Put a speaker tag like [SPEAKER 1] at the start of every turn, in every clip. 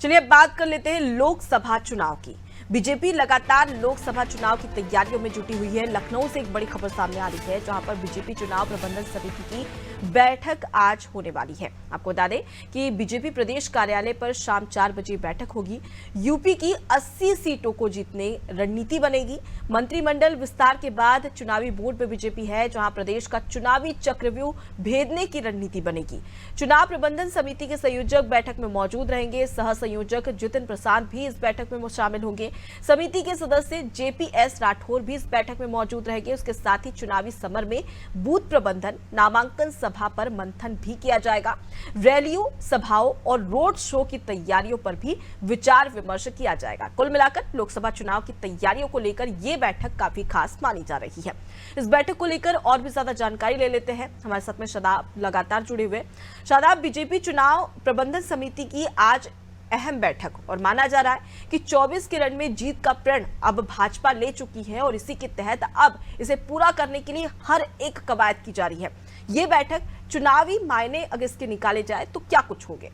[SPEAKER 1] चलिए अब बात कर लेते हैं लोकसभा चुनाव की। बीजेपी लगातार लोकसभा चुनाव की तैयारियों में जुटी हुई है। लखनऊ से एक बड़ी खबर सामने आ रही है, जहां पर बीजेपी चुनाव प्रबंधन समिति की बैठक आज होने वाली है। आपको बता दें कि बीजेपी प्रदेश कार्यालय पर शाम 4 बजे बैठक होगी। यूपी की 80 सीटों को जीतने रणनीति बनेगी। मंत्रिमंडल विस्तार के बाद चुनावी बोर्ड में बीजेपी है, जहां प्रदेश का चुनावी चक्रव्यूह भेदने की रणनीति बनेगी। चुनाव प्रबंधन समिति के संयोजक बैठक में मौजूद रहेंगे। सह संयोजक जितिन प्रसाद भी इस बैठक में शामिल होंगे। समिति के सदस्य जेपीएस राठौर भी इस बैठक में मौजूद रहेंगे। उसके साथ ही चुनावी समर में बूथ प्रबंधन, नामांकन सभा पर मंथन भी किया जाएगा। रैलियों, सभाओं और रोड शो की तैयारियों पर भी विचार विमर्श किया जाएगा। कुल मिलाकर लोकसभा चुनाव की तैयारियों को लेकर यह बैठक काफी खास मानी जा रही है। इस बैठक को लेकर और भी ज्यादा जानकारी ले लेते हैं। हमारे साथ में शादाब लगातार जुड़े हुए। शादाब, बीजेपी चुनाव प्रबंधन समिति की आज अहम बैठक और माना जा रहा है कि 24 के रन में जीत का प्रण अब भाजपा ले चुकी है और इसी के तहत अब इसे पूरा करने के लिए हर एक कवायद की जा रही है। ये बैठक चुनावी मायने अगर इसके निकाले जाए तो क्या कुछ होंगे?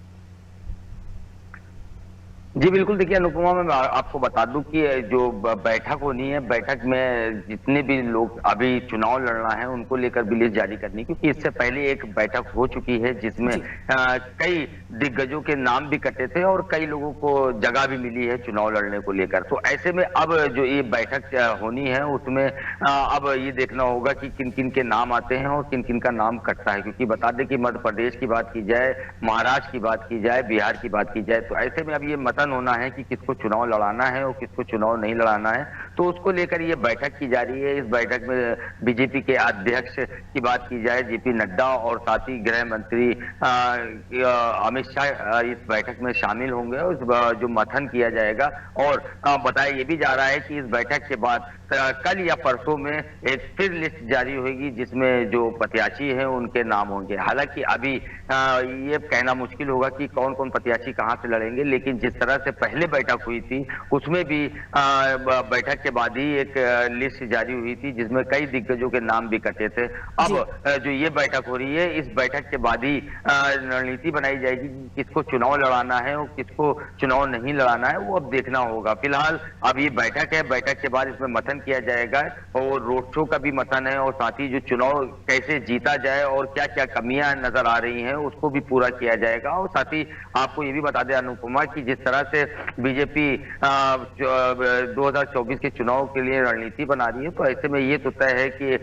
[SPEAKER 2] जी बिल्कुल, देखिए अनुपमा, मैं आपको बता दूं कि जो बैठक होनी है, बैठक में जितने भी लोग अभी चुनाव लड़ना है उनको लेकर भी लिस्ट जारी करनी, क्योंकि इससे पहले एक बैठक हो चुकी है जिसमें कई दिग्गजों के नाम भी कटे थे और कई लोगों को जगह भी मिली है चुनाव लड़ने को लेकर। तो ऐसे में अब जो ये बैठक होनी है उसमें अब ये देखना होगा कि किन किन के नाम आते हैं और किन किन का नाम कटता है, क्योंकि बता दें कि मध्य प्रदेश की बात की जाए, महाराष्ट्र की बात की जाए, बिहार की बात की जाए, तो ऐसे में अब ये होना है कि किसको चुनाव लड़ाना है और किसको चुनाव नहीं लड़ाना है। तो उसको लेकर ये बैठक की जा रही है। इस बैठक में बीजेपी के अध्यक्ष की बात की जाए, जेपी नड्डा, और साथ ही गृह मंत्री अमित शाह इस बैठक में शामिल होंगे। उस जो मंथन किया जाएगा और बताया ये भी जा रहा है कि इस बैठक के बाद कल या परसों में एक फिर लिस्ट जारी होगी जिसमें जो प्रत्याशी हैं उनके नाम होंगे। हालांकि अभी ये कहना मुश्किल होगा कि कौन कौन प्रत्याशी कहां से लड़ेंगे, लेकिन जिस तरह से पहले बैठक हुई थी उसमें भी बैठक के बाद ही एक लिस्ट जारी हुई थी जिसमें कई दिग्गजों के नाम भी कटे थे। अब जो ये बैठक हो रही है, इस बैठक के बाद ही रणनीति बनाई जाएगी कि किसको चुनाव लड़ाना है और किसको चुनाव नहीं लड़ाना है, वो अब देखना होगा। फिलहाल अब ये बैठक है, बैठक के बाद इसमें मंथन किया जाएगा और रोड शो का भी मंथन है, और साथ ही जो चुनाव कैसे जीता जाए और क्या क्या कमियां नजर आ रही हैं उसको भी पूरा किया जाएगा। और साथ ही आपको ये भी बता दें अनुपमा कि जिस तरह से बीजेपी 2024 के चुनाव के लिए रणनीति बना रही है, तो ऐसे में ये तो तय है कि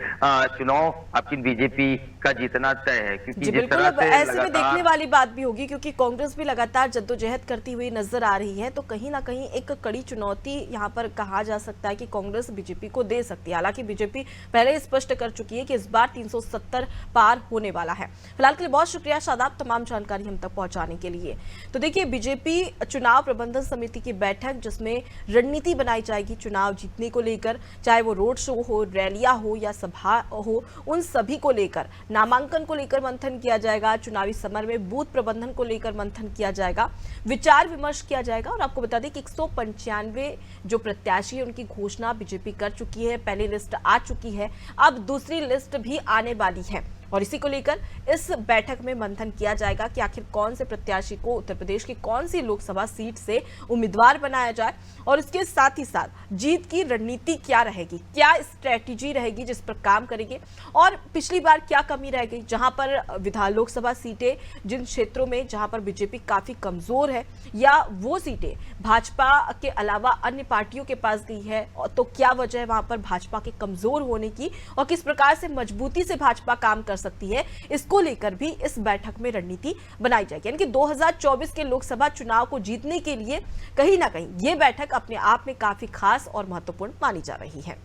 [SPEAKER 2] चुनाव आपकी बीजेपी का जीतना तय है, क्योंकि जिस तरह से
[SPEAKER 1] ऐसे में देखने वाली बात भी होगी, क्योंकि कांग्रेस भी लगातार जद्दोजहद करती हुई नजर आ रही है। तो कहीं ना कहीं एक कड़ी चुनौती यहाँ पर कहा जा सकता है कि कांग्रेस बीजेपी को दे सकती है। हालांकि बीजेपी पहले स्पष्ट कर चुकी है कि इस बार 370 पार होने वाला है। फिलहाल के लिए बहुत शुक्रिया शादाब, तमाम जानकारी हम तक पहुंचाने के लिए। तो देखिए, बीजेपी चुनाव प्रबंधन समिति की बैठक जिसमें रणनीति बनाई जाएगी चुनाव जीतने को लेकर, चाहे वो रोड शो हो, रैलियां हो या सभा हो, उन सभी को लेकर, नामांकन को लेकर मंथन किया जाएगा। चुनावी समर में बूथ प्रबंधन को लेकर मंथन किया जाएगा, विचार विमर्श किया जाएगा। और आपको बता दें कि 195 जो प्रत्याशी है उनकी घोषणा बीजेपी कर चुकी है। पहली लिस्ट आ चुकी है, अब दूसरी लिस्ट भी आने वाली है और इसी को लेकर इस बैठक में मंथन किया जाएगा कि आखिर कौन से प्रत्याशी को उत्तर प्रदेश की कौन सी लोकसभा सीट से उम्मीदवार बनाया जाए और इसके साथ ही साथ जीत की रणनीति क्या रहेगी, क्या स्ट्रेटेजी रहेगी जिस पर काम करेंगे, और पिछली बार क्या कमी रह गई, जहां पर लोकसभा सीटें जिन क्षेत्रों में जहां पर बीजेपी काफी कमजोर है या वो सीटें भाजपा के अलावा अन्य पार्टियों के पास गई है, तो क्या वजह है वहां पर भाजपा के कमजोर होने की और किस प्रकार से मजबूती से भाजपा काम कर सकती है, इसको लेकर भी इस बैठक में रणनीति बनाई जाएगी। यानी कि 2024 के लोकसभा चुनाव को जीतने के लिए कहीं ना कहीं ये बैठक अपने आप में काफी खास और महत्वपूर्ण मानी जा रही है।